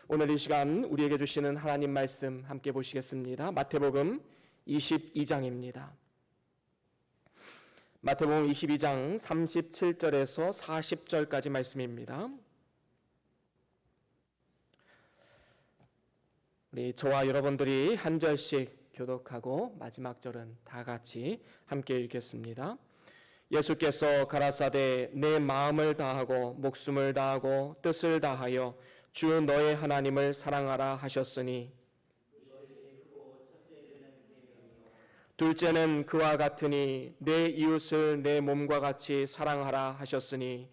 오늘 이 시간 우리에게 주시는 하나님 말씀 함께 보시겠습니다. 마태복음 22장입니다. 마태복음 22장 37절에서 40절까지 말씀입니다. 우리 저와 여러분들이 한 절씩 교독하고 마지막 절은 다 같이 함께 읽겠습니다. 예수께서 가라사대 내 마음을 다하고 목숨을 다하고 뜻을 다하여 주 너의 하나님을 사랑하라 하셨으니 둘째는 그와 같으니 내 이웃을 내 몸과 같이 사랑하라 하셨으니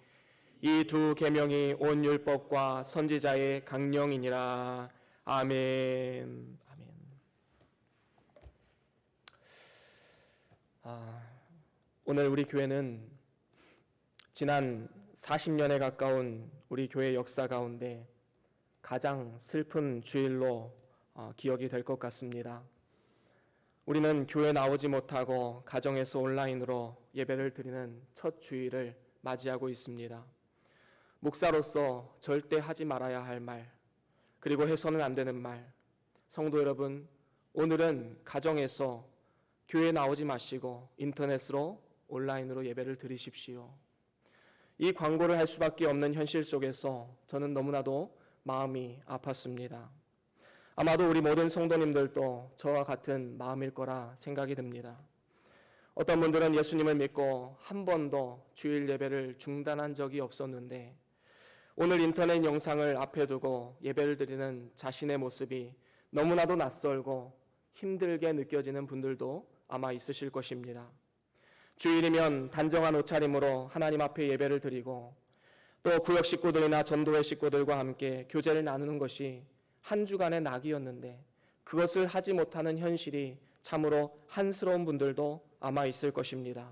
이 두 계명이 온 율법과 선지자의 강령이니라. 아멘. 아멘. 오늘 우리 교회는 지난 40년에 가까운 우리 교회 역사 가운데 가장 슬픈 주일로 기억이 될 것 같습니다. 우리는 교회 나오지 못하고 가정에서 온라인으로 예배를 드리는 첫 주일을 맞이하고 있습니다. 목사로서 절대 하지 말아야 할 말, 그리고 해서는 안 되는 말. 성도 여러분, 오늘은 가정에서 교회 나오지 마시고 인터넷으로 온라인으로 예배를 드리십시오. 이 광고를 할 수밖에 없는 현실 속에서 저는 너무나도 마음이 아팠습니다. 아마도 우리 모든 성도님들도 저와 같은 마음일 거라 생각이 듭니다. 어떤 분들은 예수님을 믿고 한 번도 주일 예배를 중단한 적이 없었는데 오늘 인터넷 영상을 앞에 두고 예배를 드리는 자신의 모습이 너무나도 낯설고 힘들게 느껴지는 분들도 아마 있으실 것입니다. 주일이면 단정한 옷차림으로 하나님 앞에 예배를 드리고 또 구역 식구들이나 전도회 식구들과 함께 교제를 나누는 것이 한 주간의 낙이었는데 그것을 하지 못하는 현실이 참으로 한스러운 분들도 아마 있을 것입니다.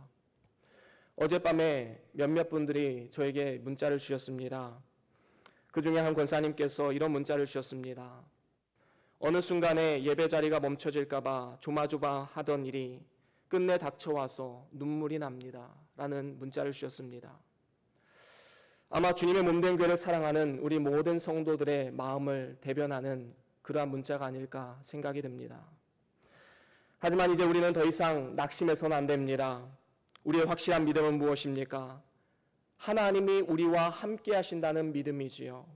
어젯밤에 몇몇 분들이 저에게 문자를 주셨습니다. 그 중에 한 권사님께서 이런 문자를 주셨습니다. 어느 순간에 예배 자리가 멈춰질까 봐 조마조마하던 일이 끝내 닥쳐와서 눈물이 납니다. 라는 문자를 주셨습니다. 아마 주님의 몸된 교회를 사랑하는 우리 모든 성도들의 마음을 대변하는 그러한 문자가 아닐까 생각이 듭니다. 하지만 이제 우리는 더 이상 낙심해서는 안 됩니다. 우리의 확실한 믿음은 무엇입니까? 하나님이 우리와 함께 하신다는 믿음이지요.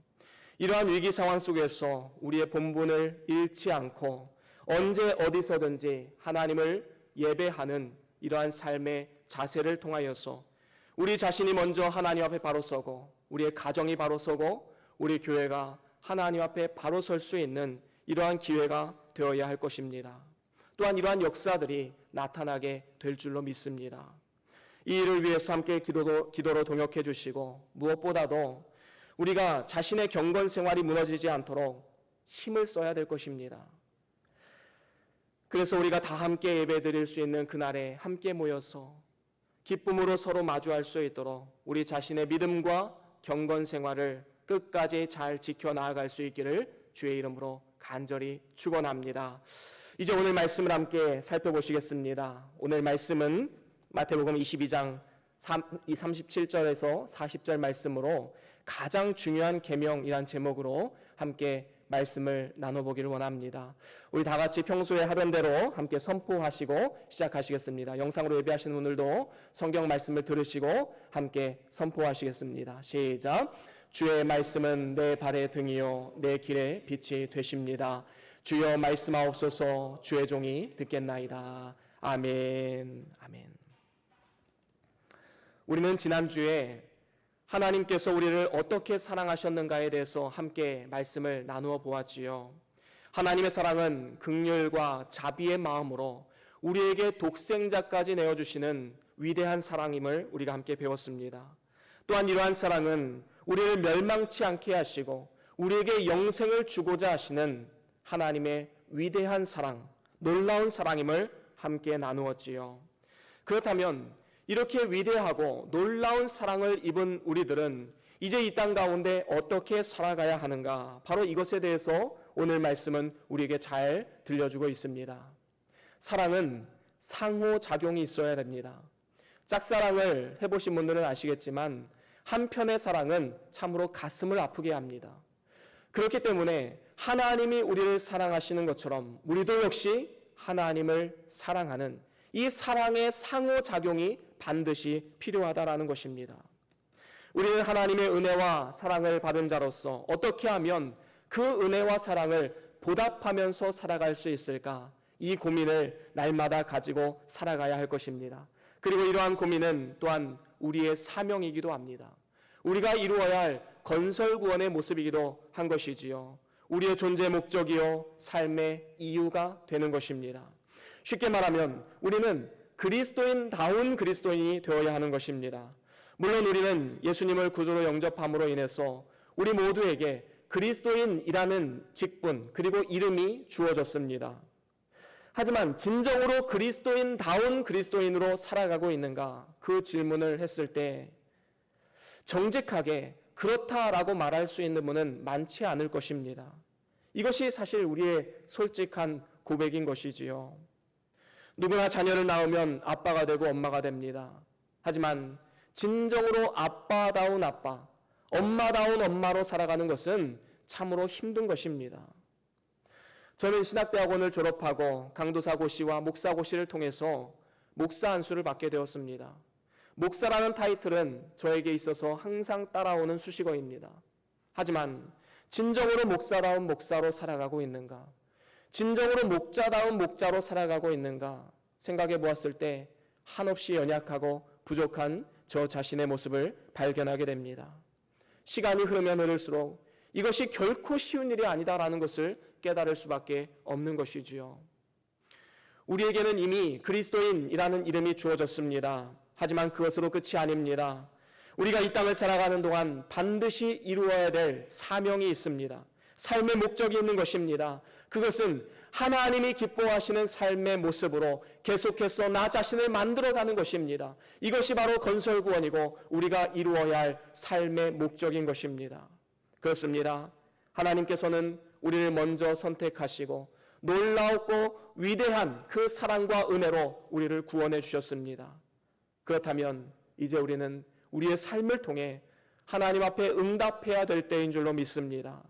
이러한 위기 상황 속에서 우리의 본분을 잃지 않고 언제 어디서든지 하나님을 예배하는 이러한 삶의 자세를 통하여서 우리 자신이 먼저 하나님 앞에 바로 서고 우리의 가정이 바로 서고 우리 교회가 하나님 앞에 바로 설 수 있는 이러한 기회가 되어야 할 것입니다. 또한 이러한 역사들이 나타나게 될 줄로 믿습니다. 이 일을 위해서 함께 기도로 동역해 주시고 무엇보다도 우리가 자신의 경건 생활이 무너지지 않도록 힘을 써야 될 것입니다. 그래서 우리가 다 함께 예배 드릴 수 있는 그날에 함께 모여서 기쁨으로 서로 마주할 수 있도록 우리 자신의 믿음과 경건 생활을 끝까지 잘 지켜나갈 수 있기를 주의 이름으로 간절히 축원합니다. 이제 오늘 말씀을 함께 살펴보시겠습니다. 오늘 말씀은 마태복음 22장 37절에서 40절 말씀으로 가장 중요한 계명이란 제목으로 함께 말씀을 나눠보기를 원합니다. 우리 다 같이 평소에 하던 대로 함께 선포하시고 시작하시겠습니다. 영상으로 예배하시는 분들도 성경 말씀을 들으시고 함께 선포하시겠습니다. 시작. 주의 말씀은 내 발의 등이요 내 길의 빛이 되십니다. 주여 말씀하옵소서. 주의 종이 듣겠나이다. 아멘. 아멘. 우리는 지난주에 하나님께서 우리를 어떻게 사랑하셨는가에 대해서 함께 말씀을 나누어 보았지요. 하나님의 사랑은 긍휼과 자비의 마음으로 우리에게 독생자까지 내어주시는 위대한 사랑임을 우리가 함께 배웠습니다. 또한 이러한 사랑은 우리를 멸망치 않게 하시고 우리에게 영생을 주고자 하시는 하나님의 위대한 사랑, 놀라운 사랑임을 함께 나누었지요. 그렇다면 이렇게 위대하고 놀라운 사랑을 입은 우리들은 이제 이 땅 가운데 어떻게 살아가야 하는가? 바로 이것에 대해서 오늘 말씀은 우리에게 잘 들려주고 있습니다. 사랑은 상호작용이 있어야 됩니다. 짝사랑을 해보신 분들은 아시겠지만 한편의 사랑은 참으로 가슴을 아프게 합니다. 그렇기 때문에 하나님이 우리를 사랑하시는 것처럼 우리도 역시 하나님을 사랑하는 이 사랑의 상호작용이 반드시 필요하다라는 것입니다. 우리는 하나님의 은혜와 사랑을 받은 자로서 어떻게 하면 그 은혜와 사랑을 보답하면서 살아갈 수 있을까? 이 고민을 날마다 가지고 살아가야 할 것입니다. 그리고 이러한 고민은 또한 우리의 사명이기도 합니다. 우리가 이루어야 할 건설구원의 모습이기도 한 것이지요. 우리의 존재 목적이요 삶의 이유가 되는 것입니다. 쉽게 말하면 우리는 그리스도인다운 그리스도인이 되어야 하는 것입니다. 물론 우리는 예수님을 구주로 영접함으로 인해서 우리 모두에게 그리스도인이라는 직분 그리고 이름이 주어졌습니다. 하지만 진정으로 그리스도인다운 그리스도인으로 살아가고 있는가? 그 질문을 했을 때 정직하게 그렇다라고 말할 수 있는 분은 많지 않을 것입니다. 이것이 사실 우리의 솔직한 고백인 것이지요. 누구나 자녀를 낳으면 아빠가 되고 엄마가 됩니다. 하지만 진정으로 아빠다운 아빠, 엄마다운 엄마로 살아가는 것은 참으로 힘든 것입니다. 저는 신학대학원을 졸업하고 강도사고시와 목사고시를 통해서 목사 안수를 받게 되었습니다. 목사라는 타이틀은 저에게 있어서 항상 따라오는 수식어입니다. 하지만 진정으로 목사다운 목사로 살아가고 있는가? 진정으로 목자다운 목자로 살아가고 있는가? 생각해 보았을 때 한없이 연약하고 부족한 저 자신의 모습을 발견하게 됩니다. 시간이 흐르면 흐를수록 이것이 결코 쉬운 일이 아니다라는 것을 깨달을 수밖에 없는 것이지요. 우리에게는 이미 그리스도인이라는 이름이 주어졌습니다. 하지만 그것으로 끝이 아닙니다. 우리가 이 땅을 살아가는 동안 반드시 이루어야 될 사명이 있습니다. 삶의 목적이 있는 것입니다. 그것은 하나님이 기뻐하시는 삶의 모습으로 계속해서 나 자신을 만들어가는 것입니다. 이것이 바로 건설구원이고 우리가 이루어야 할 삶의 목적인 것입니다. 그렇습니다. 하나님께서는 우리를 먼저 선택하시고 놀라웠고 위대한 그 사랑과 은혜로 우리를 구원해 주셨습니다. 그렇다면 이제 우리는 우리의 삶을 통해 하나님 앞에 응답해야 될 때인 줄로 믿습니다.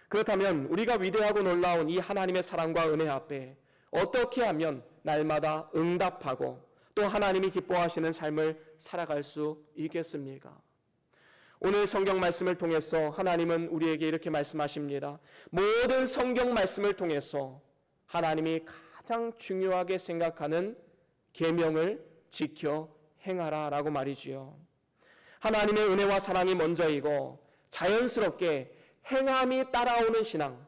그렇다면 우리가 위대하고 놀라운 이 하나님의 사랑과 은혜 앞에 어떻게 하면 날마다 응답하고 또 하나님이 기뻐하시는 삶을 살아갈 수 있겠습니까? 오늘 성경 말씀을 통해서 하나님은 우리에게 이렇게 말씀하십니다. 모든 성경 말씀을 통해서 하나님이 가장 중요하게 생각하는 계명을 지켜 행하라 라고 말이지요. 하나님의 은혜와 사랑이 먼저이고 자연스럽게 행함이 따라오는 신앙.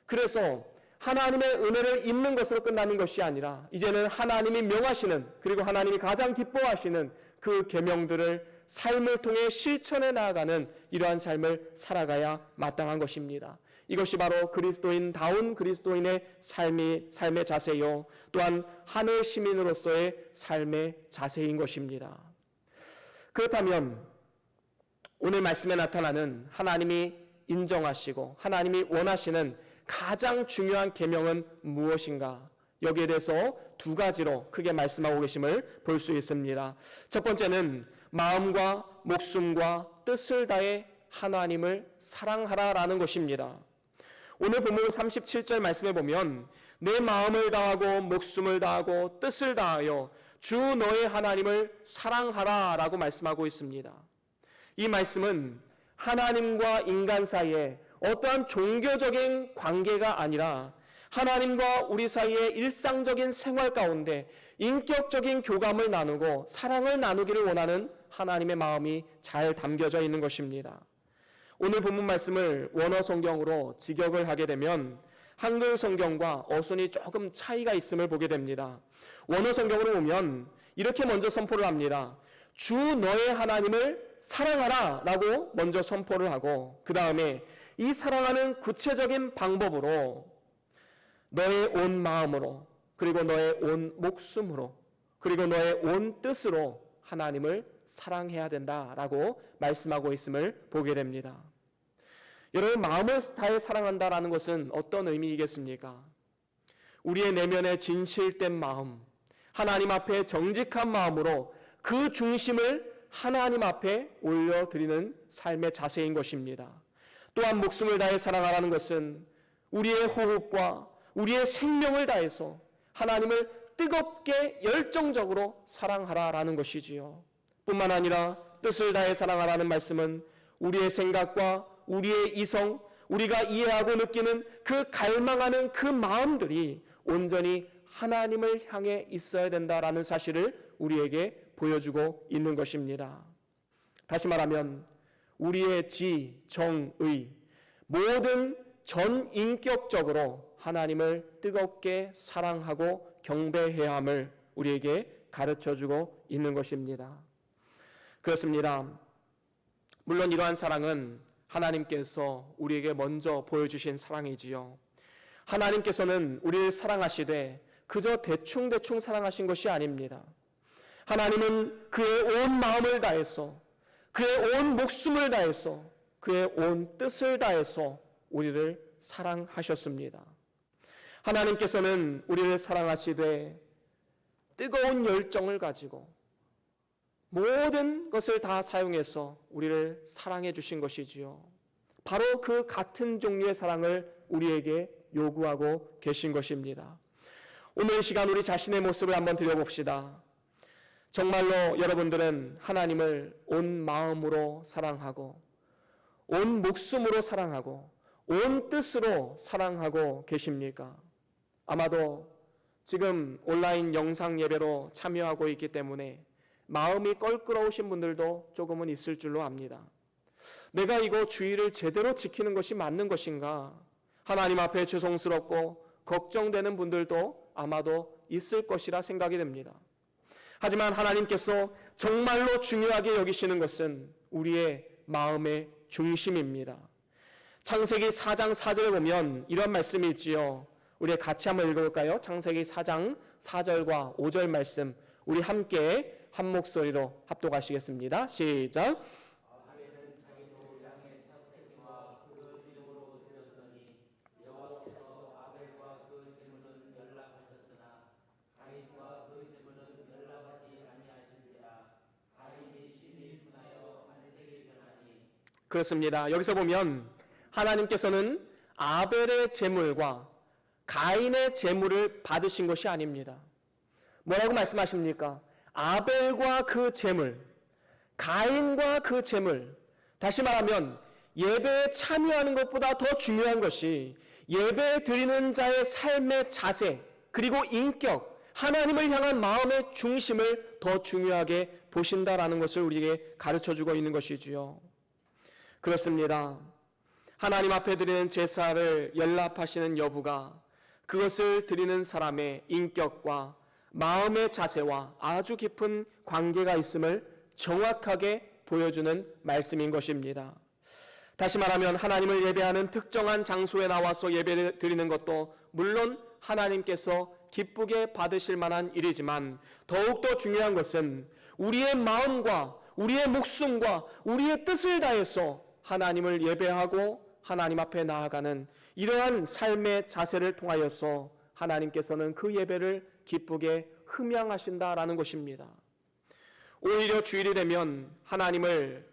그래서 하나님의 은혜를 입는 것으로 끝나는 것이 아니라 이제는 하나님이 명하시는 그리고 하나님이 가장 기뻐하시는 그 계명들을 삶을 통해 실천해 나아가는 이러한 삶을 살아가야 마땅한 것입니다. 이것이 바로 그리스도인다운 그리스도인의 삶의 자세요. 또한 하늘 시민으로서의 삶의 자세인 것입니다. 그렇다면 오늘 말씀에 나타나는 하나님이 인정하시고 하나님이 원하시는 가장 중요한 계명은 무엇인가? 여기에 대해서 두 가지로 크게 말씀하고 계심을 볼 수 있습니다. 첫 번째는 마음과 목숨과 뜻을 다해 하나님을 사랑하라라는 것입니다. 오늘 본문 37절 말씀에 보면 내 마음을 다하고 목숨을 다하고 뜻을 다하여 주 너의 하나님을 사랑하라라고 말씀하고 있습니다. 이 말씀은 하나님과 인간 사이에 어떠한 종교적인 관계가 아니라 하나님과 우리 사이의 일상적인 생활 가운데 인격적인 교감을 나누고 사랑을 나누기를 원하는 하나님의 마음이 잘 담겨져 있는 것입니다. 오늘 본문 말씀을 원어 성경으로 직역을 하게 되면 한글 성경과 어순이 조금 차이가 있음을 보게 됩니다. 원어 성경으로 보면 이렇게 먼저 선포를 합니다. 주 너의 하나님을 사랑하라 라고 먼저 선포를 하고 그 다음에 이 사랑하는 구체적인 방법으로 너의 온 마음으로 그리고 너의 온 목숨으로 그리고 너의 온 뜻으로 하나님을 사랑해야 된다라고 말씀하고 있음을 보게 됩니다. 여러분, 마음을 다해 사랑한다라는 것은 어떤 의미이겠습니까? 우리의 내면의 진실된 마음, 하나님 앞에 정직한 마음으로 그 중심을 하나님 앞에 올려드리는 삶의 자세인 것입니다. 또한 목숨을 다해 사랑하라는 것은 우리의 호흡과 우리의 생명을 다해서 하나님을 뜨겁게 열정적으로 사랑하라라는 것이지요. 뿐만 아니라 뜻을 다해 사랑하라는 말씀은 우리의 생각과 우리의 이성, 우리가 이해하고 느끼는 그 갈망하는 그 마음들이 온전히 하나님을 향해 있어야 된다라는 사실을 우리에게 보여주고 있는 것입니다. 다시 말하면 우리의 지, 정, 의 모든 전인격적으로 하나님을 뜨겁게 사랑하고 경배해야 함을 우리에게 가르쳐주고 있는 것입니다. 그렇습니다. 물론 이러한 사랑은 하나님께서 우리에게 먼저 보여주신 사랑이지요. 하나님께서는 우리를 사랑하시되 그저 대충 사랑하신 것이 아닙니다. 하나님은 그의 온 마음을 다해서, 그의 온 목숨을 다해서, 그의 온 뜻을 다해서 우리를 사랑하셨습니다. 하나님께서는 우리를 사랑하시되 뜨거운 열정을 가지고 모든 것을 다 사용해서 우리를 사랑해 주신 것이지요. 바로 그 같은 종류의 사랑을 우리에게 요구하고 계신 것입니다. 오늘 이 시간 우리 자신의 모습을 한번 들여봅시다. 정말로 여러분들은 하나님을 온 마음으로 사랑하고 온 목숨으로 사랑하고 온 뜻으로 사랑하고 계십니까? 아마도 지금 온라인 영상 예배로 참여하고 있기 때문에 마음이 껄끄러우신 분들도 조금은 있을 줄로 압니다. 내가 이거 주의를 제대로 지키는 것이 맞는 것인가? 하나님 앞에 죄송스럽고 걱정되는 분들도 아마도 있을 것이라 생각이 됩니다. 하지만 하나님께서 정말로 중요하게 여기시는 것은 우리의 마음의 중심입니다. 창세기 4장 4절에 보면 이런 말씀이 있지요. 우리 같이 한번 읽어볼까요? 창세기 4장 4절과 5절 말씀 우리 함께 한 목소리로 합독하시겠습니다. 시작. 그렇습니다. 여기서 보면 하나님께서는 아벨의 제물과 가인의 제물을 받으신 것이 아닙니다. 뭐라고 말씀하십니까? 아벨과 그 제물, 가인과 그 제물, 다시 말하면 예배에 참여하는 것보다 더 중요한 것이 예배 드리는 자의 삶의 자세 그리고 인격, 하나님을 향한 마음의 중심을 더 중요하게 보신다라는 것을 우리에게 가르쳐주고 있는 것이지요. 그렇습니다. 하나님 앞에 드리는 제사를 연락하시는 여부가 그것을 드리는 사람의 인격과 마음의 자세와 아주 깊은 관계가 있음을 정확하게 보여주는 말씀인 것입니다. 다시 말하면 하나님을 예배하는 특정한 장소에 나와서 예배를 드리는 것도 물론 하나님께서 기쁘게 받으실 만한 일이지만 더욱더 중요한 것은 우리의 마음과 우리의 목숨과 우리의 뜻을 다해서 하나님을 예배하고 하나님 앞에 나아가는 이러한 삶의 자세를 통하여서 하나님께서는 그 예배를 기쁘게 흠양하신다라는 것입니다. 오히려 주일이 되면 하나님을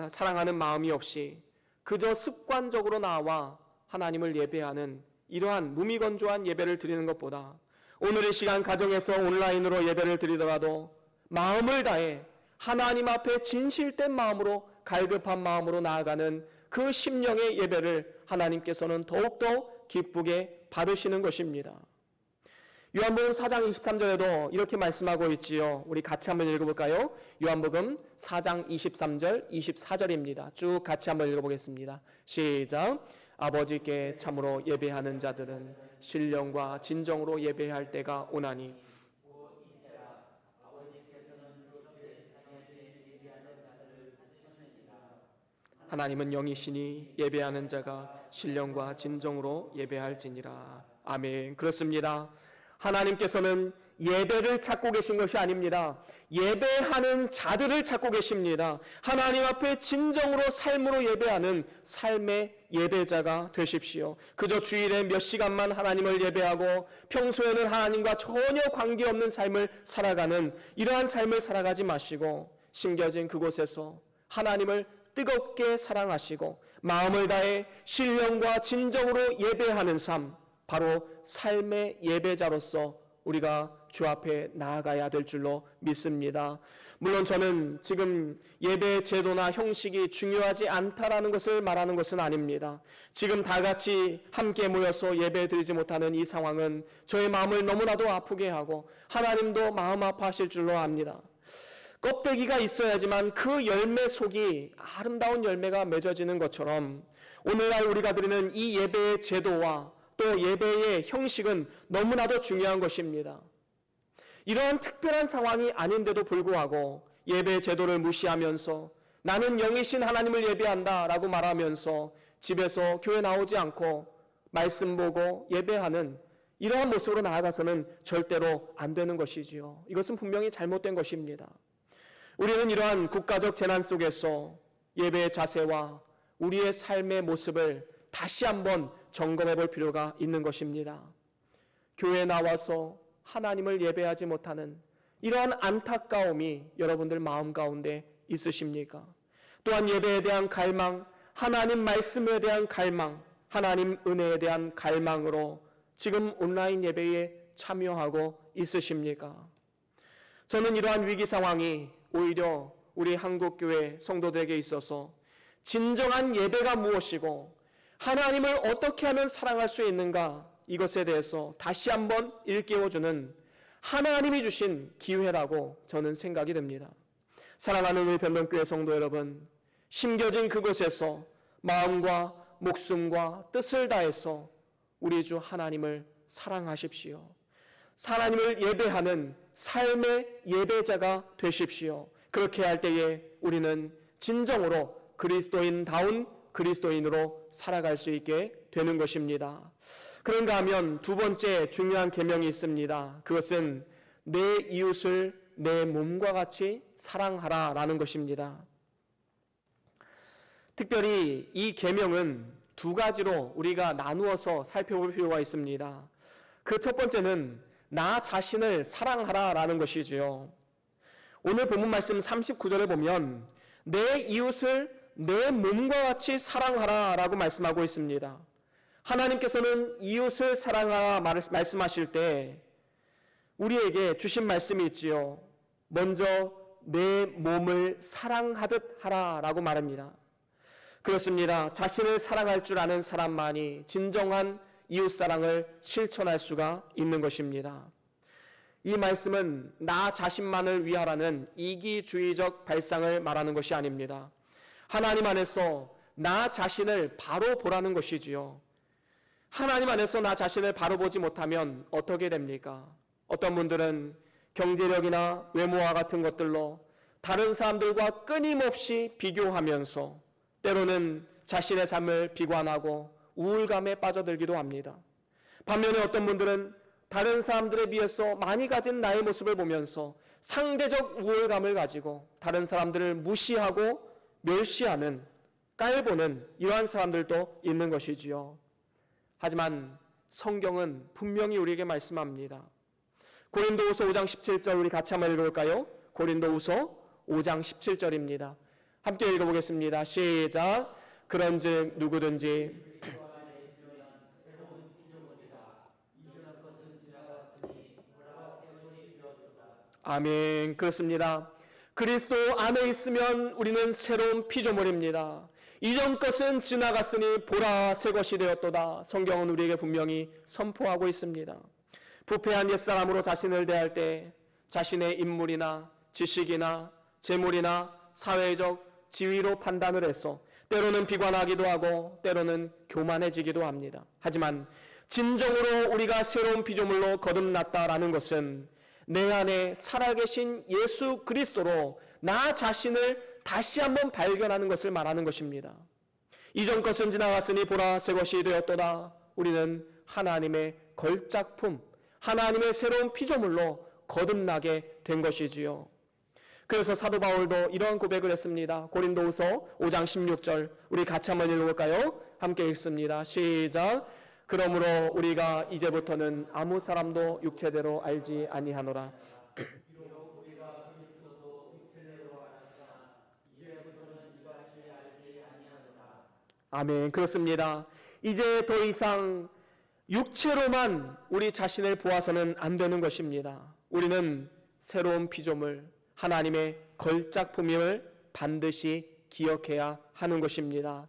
사랑하는 마음이 없이 그저 습관적으로 나와 하나님을 예배하는 이러한 무미건조한 예배를 드리는 것보다 오늘 이 시간 가정에서 온라인으로 예배를 드리더라도 마음을 다해 하나님 앞에 진실된 마음으로 갈급한 마음으로 나아가는 그 심령의 예배를 하나님께서는 더욱더 기쁘게 받으시는 것입니다. 요한복음 4장 23절에도 이렇게 말씀하고 있지요. 우리 같이 한번 읽어볼까요? 요한복음 4장 23절, 24절입니다. 쭉 같이 한번 읽어보겠습니다. 시작. 아버지께 참으로 예배하는 자들은 신령과 진정으로 예배할 때가 오나니 하나님은 영이시니 예배하는 자가 신령과 진정으로 예배할지니라. 아멘. 그렇습니다. 하나님께서는 예배를 찾고 계신 것이 아닙니다. 예배하는 자들을 찾고 계십니다. 하나님 앞에 진정으로 삶으로 예배하는 삶의 예배자가 되십시오. 그저 주일에 몇 시간만 하나님을 예배하고 평소에는 하나님과 전혀 관계없는 삶을 살아가는 이러한 삶을 살아가지 마시고 심겨진 그곳에서 하나님을 뜨겁게 사랑하시고 마음을 다해 신령과 진정으로 예배하는 삶, 바로 삶의 예배자로서 우리가 주 앞에 나아가야 될 줄로 믿습니다. 물론 저는 지금 예배 제도나 형식이 중요하지 않다라는 것을 말하는 것은 아닙니다. 지금 다 같이 함께 모여서 예배 드리지 못하는 이 상황은 저의 마음을 너무나도 아프게 하고 하나님도 마음 아파하실 줄로 압니다. 껍데기가 있어야지만 그 열매 속이 아름다운 열매가 맺어지는 것처럼 오늘날 우리가 드리는 이 예배의 제도와 또 예배의 형식은 너무나도 중요한 것입니다. 이러한 특별한 상황이 아닌데도 불구하고 예배 제도를 무시하면서 나는 영이신 하나님을 예배한다 라고 말하면서 집에서 교회 나오지 않고 말씀 보고 예배하는 이러한 모습으로 나아가서는 절대로 안 되는 것이지요. 이것은 분명히 잘못된 것입니다. 우리는 이러한 국가적 재난 속에서 예배의 자세와 우리의 삶의 모습을 다시 한번 점검해 볼 필요가 있는 것입니다. 교회에 나와서 하나님을 예배하지 못하는 이러한 안타까움이 여러분들 마음 가운데 있으십니까? 또한 예배에 대한 갈망, 하나님 말씀에 대한 갈망, 하나님 은혜에 대한 갈망으로 지금 온라인 예배에 참여하고 있으십니까? 저는 이러한 위기 상황이 오히려 우리 한국교회 성도들에게 있어서 진정한 예배가 무엇이고 하나님을 어떻게 하면 사랑할 수 있는가, 이것에 대해서 다시 한번 일깨워주는 하나님이 주신 기회라고 저는 생각이 됩니다. 사랑하는 우리 변론교회 성도 여러분, 심겨진 그곳에서 마음과 목숨과 뜻을 다해서 우리 주 하나님을 사랑하십시오. 하나님을 예배하는 삶의 예배자가 되십시오. 그렇게 할 때에 우리는 진정으로 그리스도인다운 그리스도인으로 살아갈 수 있게 되는 것입니다. 그런가 하면 두 번째 중요한 계명이 있습니다. 그것은 내 이웃을 내 몸과 같이 사랑하라 라는 것입니다. 특별히 이 계명은 두 가지로 우리가 나누어서 살펴볼 필요가 있습니다. 그 첫 번째는 나 자신을 사랑하라 라는 것이지요. 오늘 본문 말씀 39절에 보면 내 이웃을 내 몸과 같이 사랑하라 라고 말씀하고 있습니다. 하나님께서는 이웃을 사랑하라 말씀하실 때 우리에게 주신 말씀이 있지요. 먼저 내 몸을 사랑하듯 하라 라고 말합니다. 그렇습니다. 자신을 사랑할 줄 아는 사람만이 진정한 이웃사랑을 실천할 수가 있는 것입니다. 이 말씀은 나 자신만을 위하라는 이기주의적 발상을 말하는 것이 아닙니다. 하나님 안에서 나 자신을 바로 보라는 것이지요. 하나님 안에서 나 자신을 바로 보지 못하면 어떻게 됩니까? 어떤 분들은 경제력이나 외모와 같은 것들로 다른 사람들과 끊임없이 비교하면서 때로는 자신의 삶을 비관하고 우울감에 빠져들기도 합니다. 반면에 어떤 분들은 다른 사람들에 비해서 많이 가진 나의 모습을 보면서 상대적 우월감을 가지고 다른 사람들을 무시하고 멸시하는, 깔보는 이러한 사람들도 있는 것이지요. 하지만 성경은 분명히 우리에게 말씀합니다. 고린도후서 5장 17절 우리 같이 한번 읽어볼까요? 고린도후서 5장 17절입니다. 함께 읽어보겠습니다. 시작. 그런즉 누구든지 아멘. 그렇습니다. 그리스도 안에 있으면 우리는 새로운 피조물입니다. 이전 것은 지나갔으니 보라 새 것이 되었도다. 성경은 우리에게 분명히 선포하고 있습니다. 부패한 옛사람으로 자신을 대할 때 자신의 인물이나 지식이나 재물이나 사회적 지위로 판단을 해서 때로는 비관하기도 하고 때로는 교만해지기도 합니다. 하지만 진정으로 우리가 새로운 피조물로 거듭났다라는 것은 내 안에 살아계신 예수 그리스도로 나 자신을 다시 한번 발견하는 것을 말하는 것입니다. 이전 것은 지나갔으니 보라 새 것이 되었도다. 우리는 하나님의 걸작품, 하나님의 새로운 피조물로 거듭나게 된 것이지요. 그래서 사도 바울도 이런 고백을 했습니다. 고린도후서 5장 16절 우리 같이 한번 읽어볼까요? 함께 읽습니다. 시작. 그러므로 우리가 이제부터는 아무 사람도 육체대로 알지 아니하노라. 아멘. 그렇습니다. 이제 더 이상 육체로만 우리 자신을 보아서는 안 되는 것입니다. 우리는 새로운 피조물, 하나님의 걸작품임을 반드시 기억해야 하는 것입니다.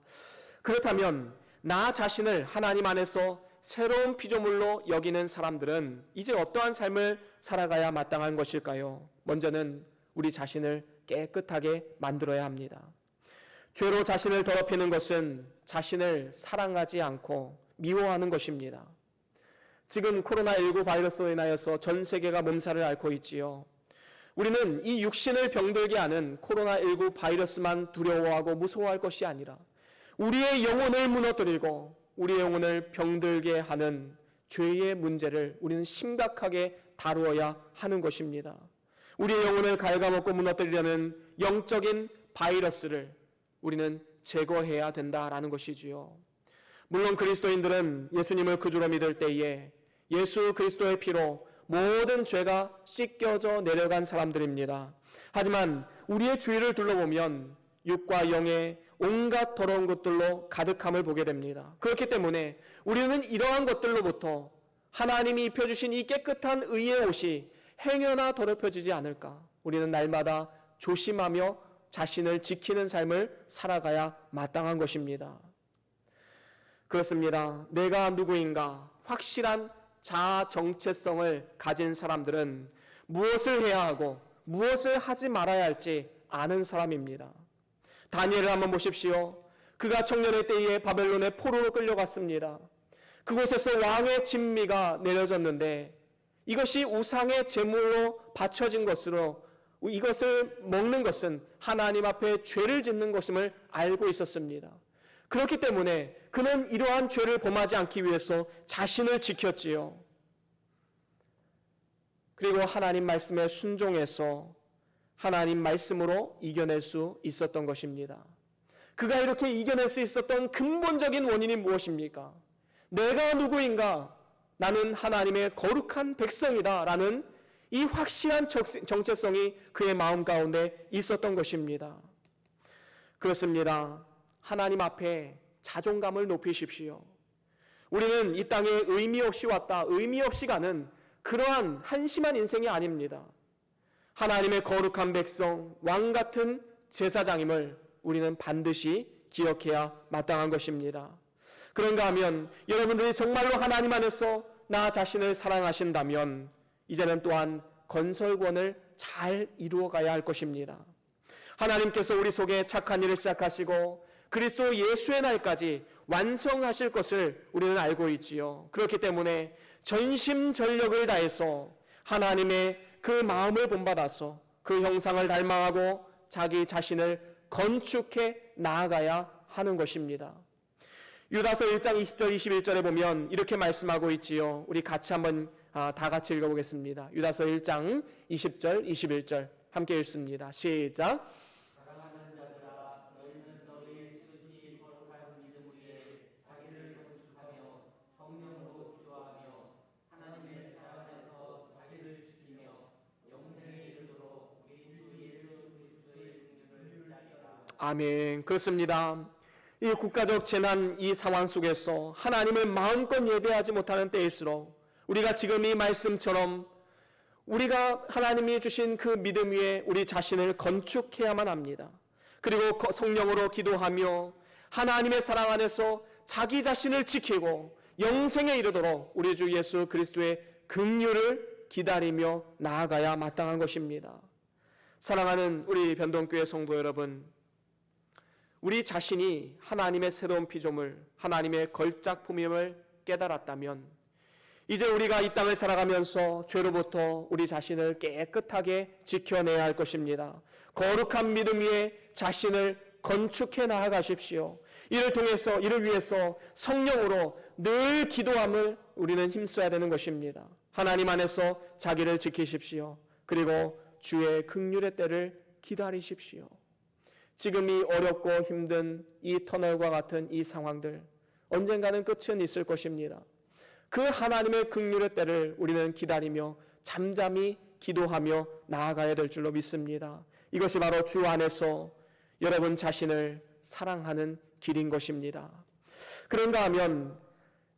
그렇다면 나 자신을 하나님 안에서 새로운 피조물로 여기는 사람들은 이제 어떠한 삶을 살아가야 마땅한 것일까요? 먼저는 우리 자신을 깨끗하게 만들어야 합니다. 죄로 자신을 더럽히는 것은 자신을 사랑하지 않고 미워하는 것입니다. 지금 코로나19 바이러스로 인하여서 전 세계가 몸살을 앓고 있지요. 우리는 이 육신을 병들게 하는 코로나19 바이러스만 두려워하고 무서워할 것이 아니라 우리의 영혼을 무너뜨리고 우리의 영혼을 병들게 하는 죄의 문제를 우리는 심각하게 다루어야 하는 것입니다. 우리의 영혼을 갉아먹고 무너뜨리려는 영적인 바이러스를 우리는 제거해야 된다라는 것이지요. 물론 그리스도인들은 예수님을 구주로 믿을 때에 예수 그리스도의 피로 모든 죄가 씻겨져 내려간 사람들입니다. 하지만 우리의 주위를 둘러보면 육과 영의 온갖 더러운 것들로 가득함을 보게 됩니다. 그렇기 때문에 우리는 이러한 것들로부터 하나님이 입혀주신 이 깨끗한 의의 옷이 행여나 더럽혀지지 않을까? 우리는 날마다 조심하며 자신을 지키는 삶을 살아가야 마땅한 것입니다. 그렇습니다. 내가 누구인가? 확실한 자아 정체성을 가진 사람들은 무엇을 해야 하고 무엇을 하지 말아야 할지 아는 사람입니다. 다니엘을 한번 보십시오. 그가 청년의 때에 바벨론의 포로로 끌려갔습니다. 그곳에서 왕의 진미가 내려졌는데 이것이 우상의 제물로 바쳐진 것으로 이것을 먹는 것은 하나님 앞에 죄를 짓는 것임을 알고 있었습니다. 그렇기 때문에 그는 이러한 죄를 범하지 않기 위해서 자신을 지켰지요. 그리고 하나님 말씀에 순종해서 하나님 말씀으로 이겨낼 수 있었던 것입니다. 그가 이렇게 이겨낼 수 있었던 근본적인 원인이 무엇입니까? 내가 누구인가? 나는 하나님의 거룩한 백성이다 라는 이 확실한 정체성이 그의 마음 가운데 있었던 것입니다. 그렇습니다. 하나님 앞에 자존감을 높이십시오. 우리는 이 땅에 의미 없이 왔다, 의미 없이 가는 그러한 한심한 인생이 아닙니다. 하나님의 거룩한 백성, 왕 같은 제사장임을 우리는 반드시 기억해야 마땅한 것입니다. 그런가 하면 여러분들이 정말로 하나님 안에서 나 자신을 사랑하신다면 이제는 또한 건설권을 잘 이루어가야 할 것입니다. 하나님께서 우리 속에 착한 일을 시작하시고 그리스도 예수의 날까지 완성하실 것을 우리는 알고 있지요. 그렇기 때문에 전심전력을 다해서 하나님의 그 마음을 본받아서 그 형상을 닮아가고 자기 자신을 건축해 나아가야 하는 것입니다. 유다서 1장 20절 21절에 보면 이렇게 말씀하고 있지요. 우리 같이 한번 다 같이 읽어보겠습니다. 유다서 1장 20절 21절 함께 읽습니다. 시작. 사랑하는 자들아 너희는 너희 지극히 거룩한 믿음 위에 자기를 건축하며 성령으로 기도하며 하나님의 사랑 안에서 자기를 지키며 영생에 이르도록 우리 주 예수 그리스도의 긍휼을 기다리라. 아멘. 그렇습니다. 이 국가적 재난 이 상황 속에서 하나님을 마음껏 예배하지 못하는 때일수록 우리가 지금 이 말씀처럼 우리가 하나님이 주신 그 믿음 위에 우리 자신을 건축해야만 합니다. 그리고 성령으로 기도하며 하나님의 사랑 안에서 자기 자신을 지키고 영생에 이르도록 우리 주 예수 그리스도의 긍휼을 기다리며 나아가야 마땅한 것입니다. 사랑하는 우리 변동교회 성도 여러분, 우리 자신이 하나님의 새로운 피조물, 하나님의 걸작품임을 깨달았다면 이제 우리가 이 땅을 살아가면서 죄로부터 우리 자신을 깨끗하게 지켜내야 할 것입니다. 거룩한 믿음 위에 자신을 건축해 나아가십시오. 이를 위해서 성령으로 늘 기도함을 우리는 힘써야 되는 것입니다. 하나님 안에서 자기를 지키십시오. 그리고 주의 긍휼의 때를 기다리십시오. 지금 이 어렵고 힘든 이 터널과 같은 이 상황들 언젠가는 끝은 있을 것입니다. 그 하나님의 긍휼의 때를 우리는 기다리며 잠잠히 기도하며 나아가야 될 줄로 믿습니다. 이것이 바로 주 안에서 여러분 자신을 사랑하는 길인 것입니다. 그런가 하면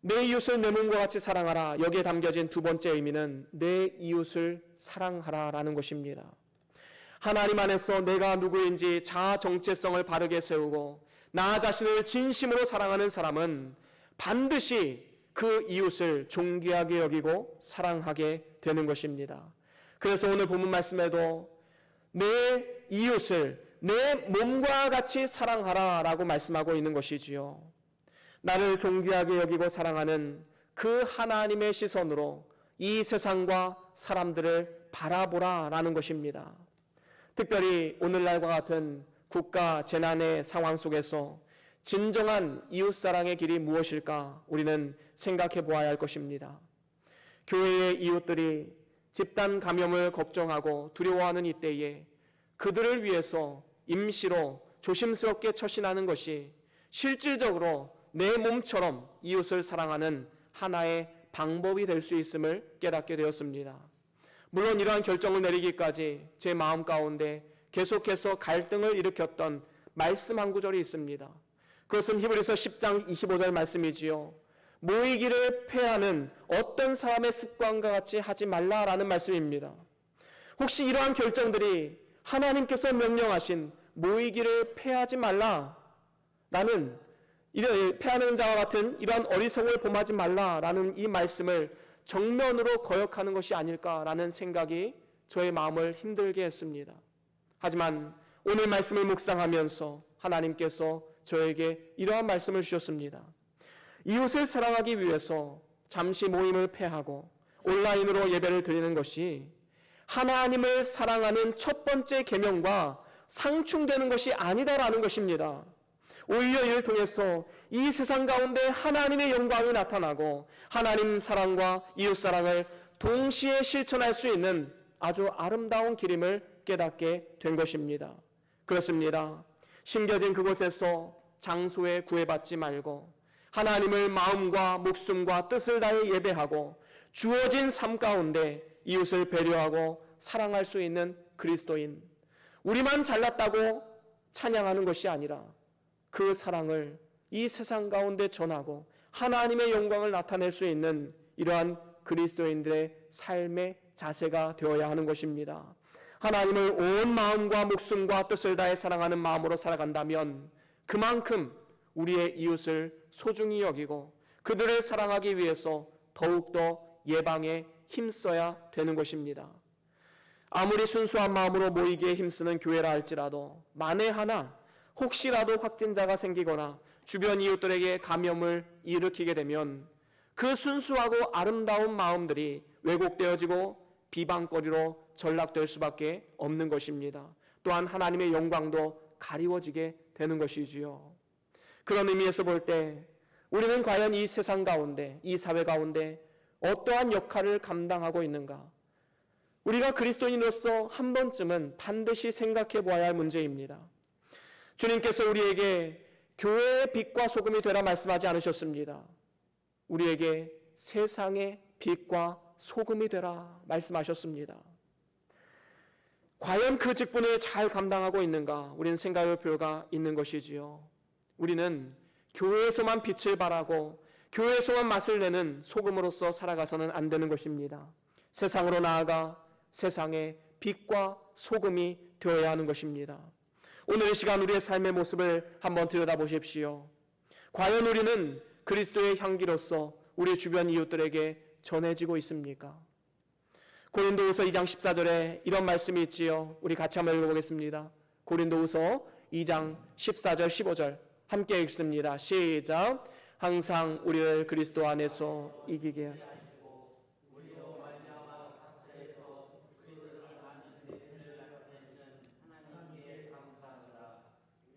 내 이웃을 내 몸과 같이 사랑하라. 여기에 담겨진 두 번째 의미는 내 이웃을 사랑하라라는 것입니다. 하나님 안에서 내가 누구인지 자아 정체성을 바르게 세우고 나 자신을 진심으로 사랑하는 사람은 반드시 그 이웃을 존귀하게 여기고 사랑하게 되는 것입니다. 그래서 오늘 본문 말씀에도 내 이웃을 내 몸과 같이 사랑하라라고 말씀하고 있는 것이지요. 나를 존귀하게 여기고 사랑하는 그 하나님의 시선으로 이 세상과 사람들을 바라보라라는 것입니다. 특별히 오늘날과 같은 국가 재난의 상황 속에서 진정한 이웃사랑의 길이 무엇일까 우리는 생각해 보아야 할 것입니다. 교회의 이웃들이 집단 감염을 걱정하고 두려워하는 이때에 그들을 위해서 임시로 조심스럽게 처신하는 것이 실질적으로 내 몸처럼 이웃을 사랑하는 하나의 방법이 될 수 있음을 깨닫게 되었습니다. 물론 이러한 결정을 내리기까지 제 마음 가운데 계속해서 갈등을 일으켰던 말씀 한 구절이 있습니다. 그것은 히브리서 10장 25절 말씀이지요. 모이기를 패하는 어떤 사람의 습관과 같이 하지 말라라는 말씀입니다. 혹시 이러한 결정들이 하나님께서 명령하신 모이기를 패하지 말라라는 패하는 자와 같은 이러한 어리석음을 범하지 말라라는 이 말씀을 정면으로 거역하는 것이 아닐까라는 생각이 저의 마음을 힘들게 했습니다. 하지만 오늘 말씀을 묵상하면서 하나님께서 저에게 이러한 말씀을 주셨습니다. 이웃을 사랑하기 위해서 잠시 모임을 폐하고 온라인으로 예배를 드리는 것이 하나님을 사랑하는 첫 번째 계명과 상충되는 것이 아니다라는 것입니다. 오히려 이를 통해서 이 세상 가운데 하나님의 영광이 나타나고 하나님 사랑과 이웃 사랑을 동시에 실천할 수 있는 아주 아름다운 길임을 깨닫게 된 것입니다. 그렇습니다. 심겨진 그곳에서 장소에 구애받지 말고 하나님을 마음과 목숨과 뜻을 다해 예배하고 주어진 삶 가운데 이웃을 배려하고 사랑할 수 있는 그리스도인, 우리만 잘났다고 찬양하는 것이 아니라 그 사랑을 이 세상 가운데 전하고 하나님의 영광을 나타낼 수 있는 이러한 그리스도인들의 삶의 자세가 되어야 하는 것입니다. 하나님을 온 마음과 목숨과 뜻을 다해 사랑하는 마음으로 살아간다면 그만큼 우리의 이웃을 소중히 여기고 그들을 사랑하기 위해서 더욱더 예방에 힘써야 되는 것입니다. 아무리 순수한 마음으로 모이기에 힘쓰는 교회라 할지라도 만에 하나 혹시라도 확진자가 생기거나 주변 이웃들에게 감염을 일으키게 되면 그 순수하고 아름다운 마음들이 왜곡되어지고 비방거리로 전락될 수밖에 없는 것입니다. 또한 하나님의 영광도 가리워지게 되는 것이지요. 그런 의미에서 볼 때 우리는 과연 이 세상 가운데, 이 사회 가운데 어떠한 역할을 감당하고 있는가? 우리가 그리스도인으로서 한 번쯤은 반드시 생각해 보아야 할 문제입니다. 주님께서 우리에게 교회의 빛과 소금이 되라 말씀하지 않으셨습니다. 우리에게 세상의 빛과 소금이 되라 말씀하셨습니다. 과연 그 직분을 잘 감당하고 있는가? 우리는 생각할 필요가 있는 것이지요. 우리는 교회에서만 빛을 발하고 교회에서만 맛을 내는 소금으로서 살아가서는 안 되는 것입니다. 세상으로 나아가 세상의 빛과 소금이 되어야 하는 것입니다. 오늘 이 시간 우리의 삶의 모습을 한번 들여다보십시오. 과연 우리는 그리스도의 향기로서 우리 주변 이웃들에게 전해지고 있습니까? 고린도후서 2장 14절에 이런 말씀이 있지요. 우리 같이 한번 읽어보겠습니다. 고린도후서 2장 14절 15절 함께 읽습니다. 시작. 항상 우리를 그리스도 안에서 이기게 하시고 우리로 말미암아 각처에서 그리스도를 아는 그리스도를 나타내시는 하나님께 감사하노라.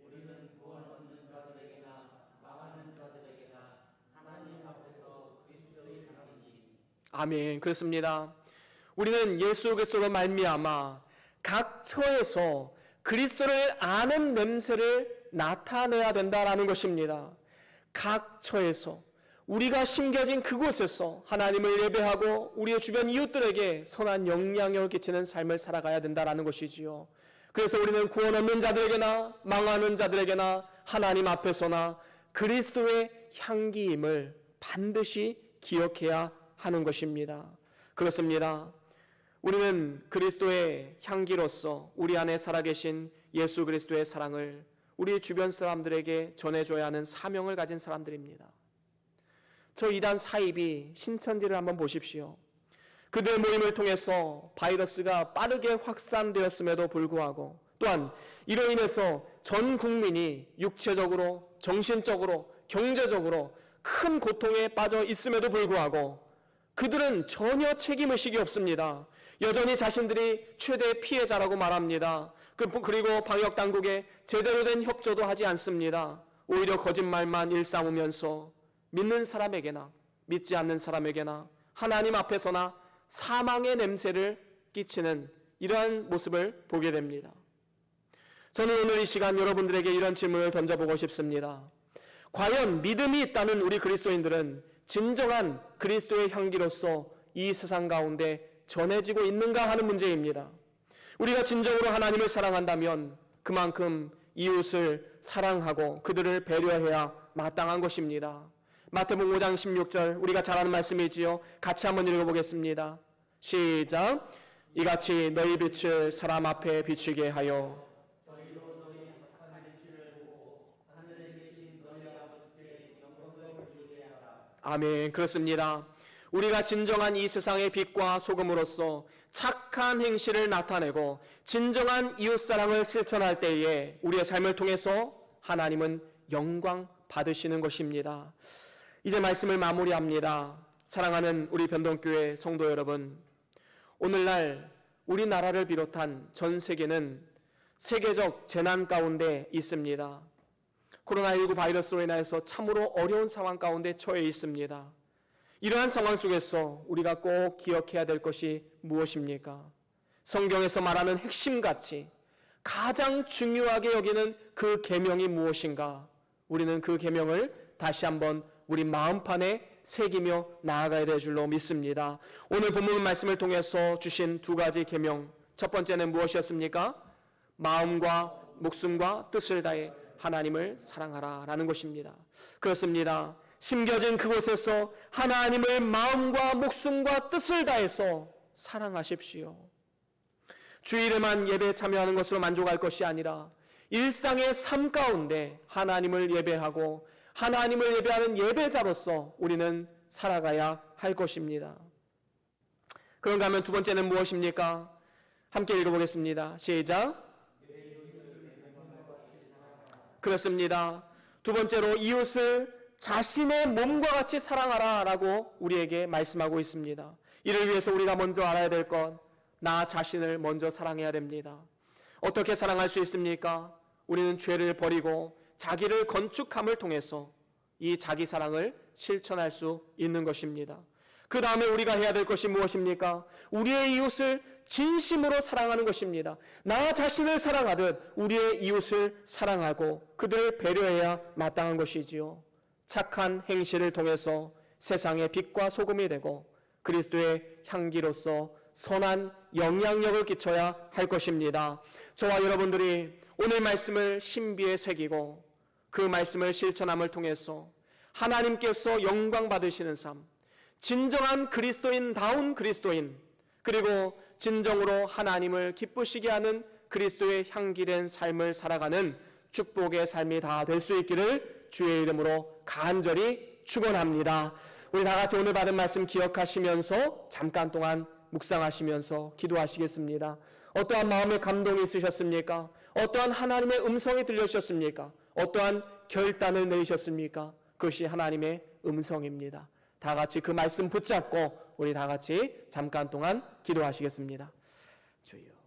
우리는 구원 얻는 자들에게나 망하는 자들에게나 하나님 앞에서 그리스도의 향이니. 아멘. 그렇습니다. 우리는 예수 그리스도로 말미암아 각 처에서 그리스도를 아는 냄새를 나타내야 된다라는 것입니다. 각 처에서 우리가 심겨진 그곳에서 하나님을 예배하고 우리의 주변 이웃들에게 선한 영향력을 끼치는 삶을 살아가야 된다라는 것이지요. 그래서 우리는 구원 얻는 자들에게나 망하는 자들에게나 하나님 앞에서나 그리스도의 향기임을 반드시 기억해야 하는 것입니다. 그렇습니다. 우리는 그리스도의 향기로서 우리 안에 살아계신 예수 그리스도의 사랑을 우리 주변 사람들에게 전해줘야 하는 사명을 가진 사람들입니다. 저 이단 사입이 신천지를 한번 보십시오. 그들 모임을 통해서 바이러스가 빠르게 확산되었음에도 불구하고 또한 이로 인해서 전 국민이 육체적으로, 정신적으로, 경제적으로 큰 고통에 빠져 있음에도 불구하고 그들은 전혀 책임의식이 없습니다. 여전히 자신들이 최대 피해자라고 말합니다. 그리고 방역당국에 제대로 된 협조도 하지 않습니다. 오히려 거짓말만 일삼으면서 믿는 사람에게나 믿지 않는 사람에게나 하나님 앞에서나 사망의 냄새를 끼치는 이러한 모습을 보게 됩니다. 저는 오늘 이 시간 여러분들에게 이런 질문을 던져보고 싶습니다. 과연 믿음이 있다는 우리 그리스도인들은 진정한 그리스도의 향기로서 이 세상 가운데 전해지고 있는가 하는 문제입니다. 우리가 진정으로 하나님을 사랑한다면 그만큼 이웃을 사랑하고 그들을 배려해야 마땅한 것입니다. 마태복음 5장 16절 우리가 잘 아는 말씀이지요. 같이 한번 읽어보겠습니다. 시작. 이같이 너희 빛을 사람 앞에 비추게 하여 저희로 너희 착한 일치를 보고 하늘에 계신 너희 아버지께 영광을 돌리게 하라. 아멘. 그렇습니다. 우리가 진정한 이 세상의 빛과 소금으로서 착한 행실을 나타내고 진정한 이웃사랑을 실천할 때에 우리의 삶을 통해서 하나님은 영광 받으시는 것입니다. 이제 말씀을 마무리합니다. 사랑하는 우리 변동교회 성도 여러분, 오늘날 우리나라를 비롯한 전 세계는 세계적 재난 가운데 있습니다. 코로나19 바이러스로 인해서 참으로 어려운 상황 가운데 처해 있습니다. 이러한 상황 속에서 우리가 꼭 기억해야 될 것이 무엇입니까? 성경에서 말하는 핵심 가치, 가장 중요하게 여기는 그 계명이 무엇인가? 우리는 그 계명을 다시 한번 우리 마음판에 새기며 나아가야 될 줄로 믿습니다. 오늘 본문 말씀을 통해서 주신 두 가지 계명, 첫 번째는 무엇이었습니까? 마음과 목숨과 뜻을 다해 하나님을 사랑하라 라는 것입니다. 그렇습니다. 심겨진 그곳에서 하나님을 마음과 목숨과 뜻을 다해서 사랑하십시오. 주일에만 예배에 참여하는 것으로 만족할 것이 아니라 일상의 삶 가운데 하나님을 예배하고 하나님을 예배하는 예배자로서 우리는 살아가야 할 것입니다. 그런가 하면 두 번째는 무엇입니까? 함께 읽어보겠습니다. 시작. 그렇습니다. 두 번째로 이웃을 자신의 몸과 같이 사랑하라 라고 우리에게 말씀하고 있습니다. 이를 위해서 우리가 먼저 알아야 될 것, 나 자신을 먼저 사랑해야 됩니다. 어떻게 사랑할 수 있습니까? 우리는 죄를 버리고 자기를 건축함을 통해서 이 자기 사랑을 실천할 수 있는 것입니다. 그 다음에 우리가 해야 될 것이 무엇입니까? 우리의 이웃을 진심으로 사랑하는 것입니다. 나 자신을 사랑하듯 우리의 이웃을 사랑하고 그들을 배려해야 마땅한 것이지요. 착한 행실을 통해서 세상의 빛과 소금이 되고 그리스도의 향기로서 선한 영향력을 끼쳐야 할 것입니다. 저와 여러분들이 오늘 말씀을 신비에 새기고 그 말씀을 실천함을 통해서 하나님께서 영광 받으시는 삶, 진정한 그리스도인다운 그리스도인, 그리고 진정으로 하나님을 기쁘시게 하는 그리스도의 향기된 삶을 살아가는 축복의 삶이 다 될 수 있기를 주의 이름으로 간절히 축원합니다. 우리 다 같이 오늘 받은 말씀 기억하시면서 잠깐 동안 묵상하시면서 기도하시겠습니다. 어떠한 마음의 감동이 있으셨습니까? 어떠한 하나님의 음성이 들려주셨습니까? 어떠한 결단을 내리셨습니까? 그것이 하나님의 음성입니다. 다 같이 그 말씀 붙잡고 우리 다 같이 잠깐 동안 기도하시겠습니다. 주여.